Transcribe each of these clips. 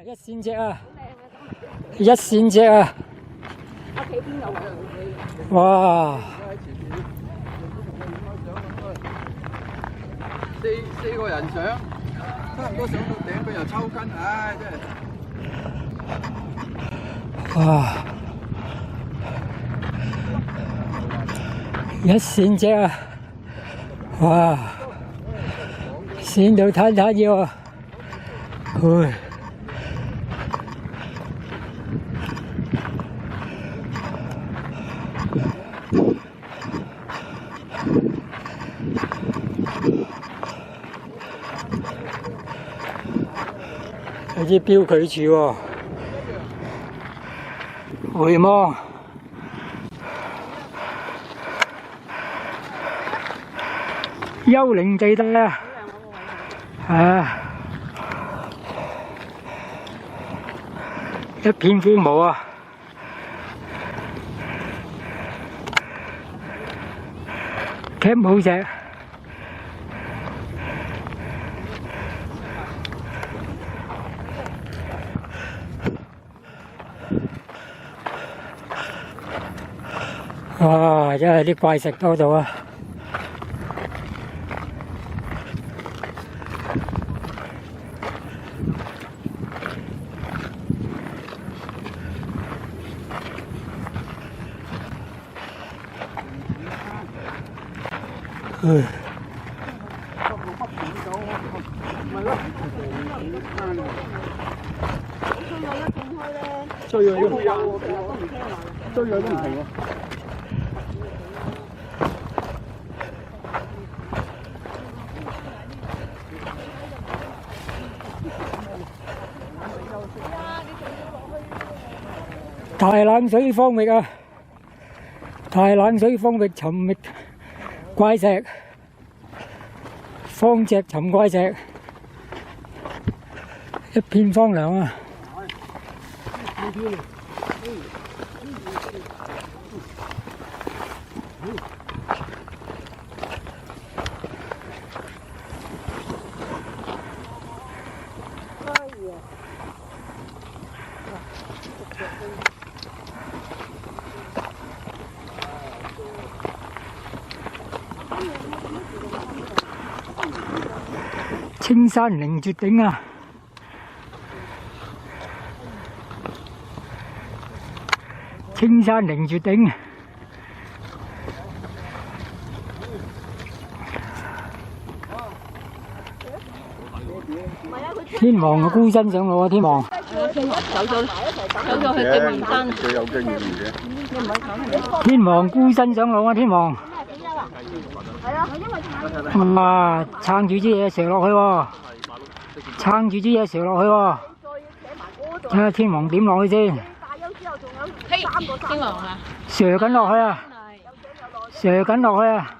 一線隻啊！一線隻啊！屋企邊有哇！四個人上，差唔多上到頂，佢又抽筋，唉，真係。哇！一線隻啊！哇！線到攤攤腰啊！唉！有啲標距住喎，回望幽靈地帶啊！一片荒蕪啊！劇冇隻。哇！真係啲怪石多到啊！追佢都唔停喎。大冷水荒域啊！大冷水荒域尋覓怪石，荒石尋怪石，一片荒涼啊！青山凌絕頂啊！青山凌絕頂，天王嘅孤身上路啊！天王走咗去景明山。最有經驗嘅。天王孤身上路啊！天王。哇！撐住支嘢射落去喎，撐住支嘢射落去喎。睇下天王點落去先。天王啊！射緊落去啊！射緊落去啊！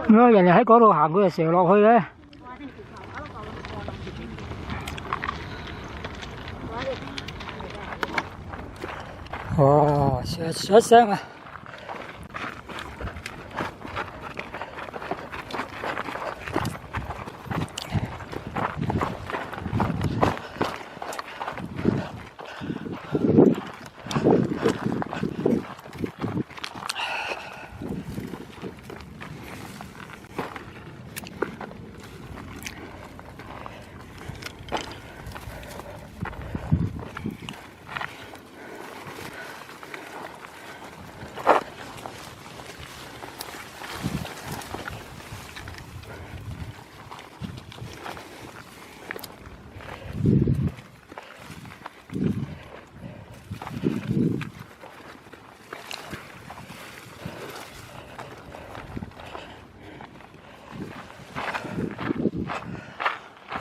點解人哋喺嗰度行，佢就射落去嘅？哇！射一聲啊！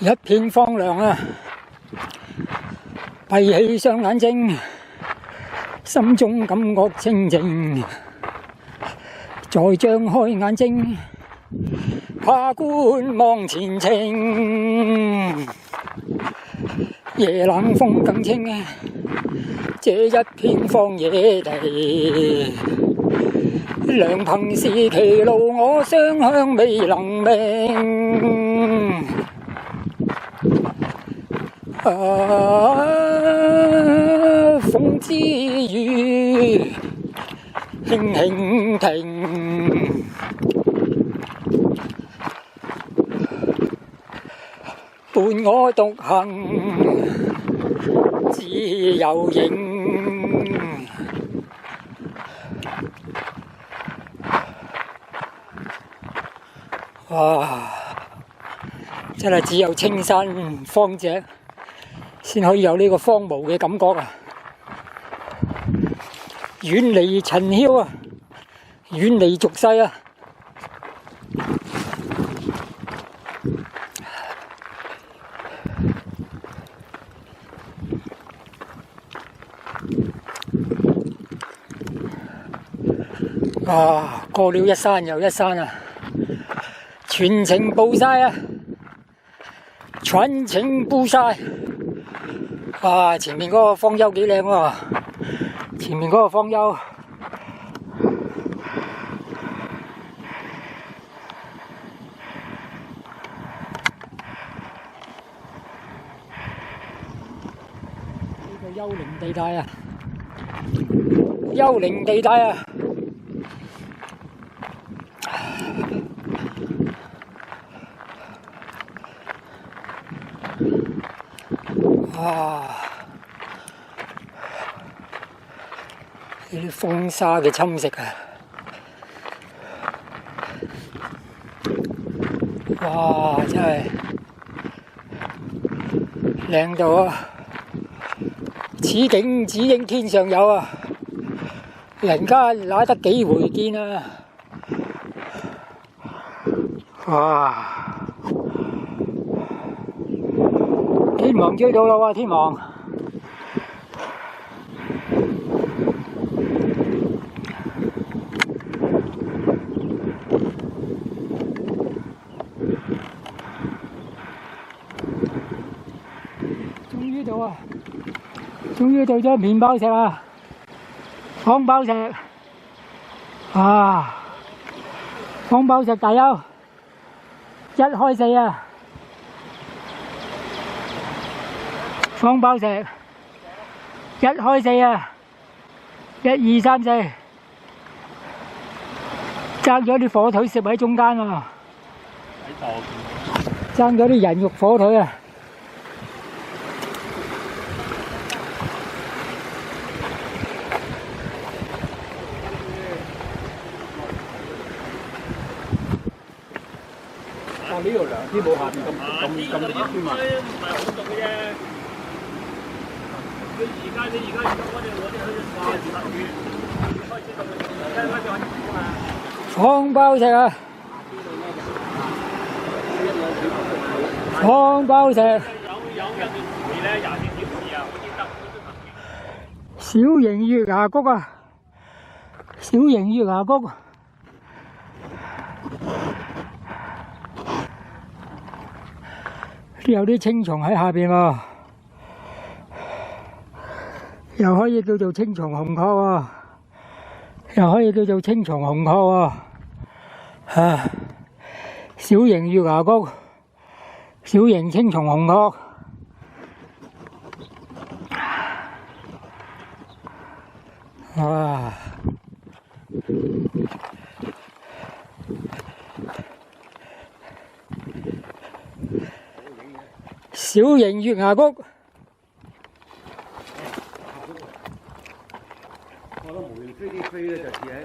一片荒涼啊！閉起雙眼睛，心中感覺清靜。再張開眼睛，怕觀望前程。夜冷風更清，這一片荒野地。良朋是歧路，我雙向未能明。風之雨輕輕停，伴我獨行自由形。哇！真係只有青山荒野先可以有呢個荒蕪嘅感覺啊！遠離塵囂啊，遠離俗世啊！啊，過了一山又一山啊，全程暴曬啊！全程暴曬。哇！前面嗰個荒丘幾靚喎，前面嗰個荒丘。呢個幽靈地帶啊，幽靈地帶啊！哇！呢啲風沙嘅侵蝕啊！哇！真係靚到啊！此景只應天上有啊！人家哪得幾回見啊！哇！天王追到啦喎，天王！終於到啊！終於到咗麵包石啊！方包石啊！方包石大優1開4啊！方包石1開4啊！1、2、3、4，爭咗啲火腿攝喺中間啊！爭咗啲人肉火腿啊！呢度涼啲，冇下邊咁熱添嘛。唔係好凍嘅啫。佢而家我哋開始凍，方包石啊！方包石。小型月牙谷啊！小型月牙谷。有啲青蟲喺下邊喎，又可以叫做青蟲紅鶴喎，又可以叫做青蟲紅鶴喎。啊，小型月牙谷，小型青蟲紅鶴。哇！小型月牙谷，我覺得無形飛啲飛咧就似喺。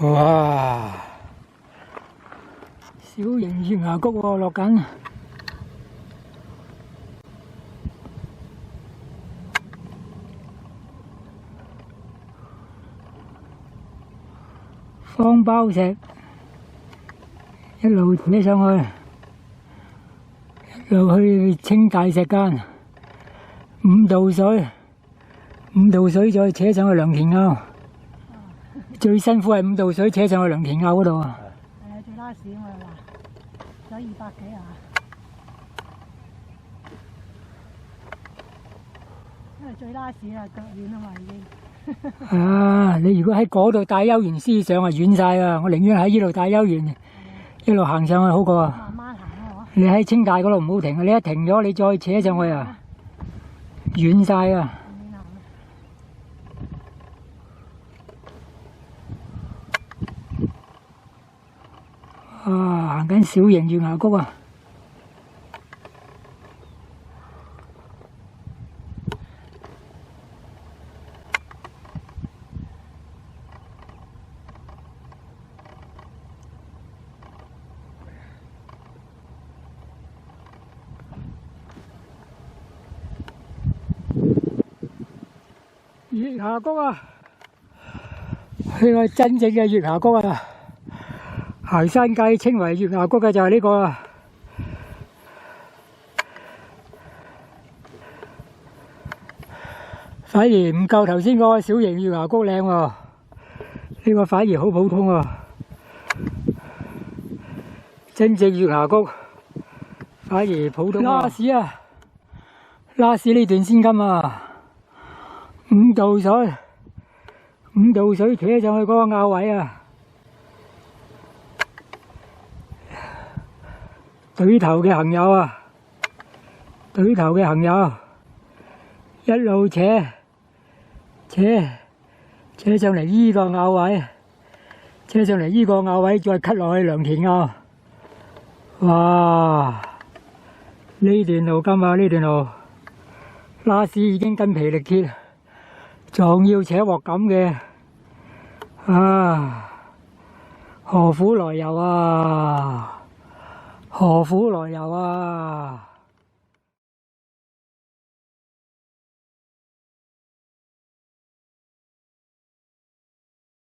哇！小型月牙谷喎，落緊。方包石一路扯上去，一路去青大石間，5度水，5度水再扯上去良田坳。最辛苦係5度水扯上去良田坳嗰度啊！係啊，最拉屎我又話，有200幾啊！因為最拉屎啦，腳軟啊嘛已經。啊！你如果喺嗰度帶休園師上啊，軟晒啊！我寧願喺呢度帶休園，一路行上去好過啊！慢慢行咯，你喺青大嗰度唔好停啊！你一停咗，你再扯上去啊，軟晒啊！啊，行緊小型月牙谷啊！月牙谷啊！呢個真正嘅月牙谷啊！行山界稱為月牙谷嘅就係呢個啦。反而唔夠頭先嗰個小型月牙谷靚喎，呢個反而好普通喎。真正月牙谷反而普通。拉屎啊！拉屎呢段先金啊！5度水，5度水扯上去嗰個坳位啊！對頭嘅行友啊，對頭嘅行友，一路扯上嚟依個坳位，扯上嚟依個坳位，再cut落去良田坳。哇！呢段路金啊，呢段路拉屎已經筋疲力竭，仲要扯鑊咁嘅，啊！何苦來遊啊！何苦來遊啊！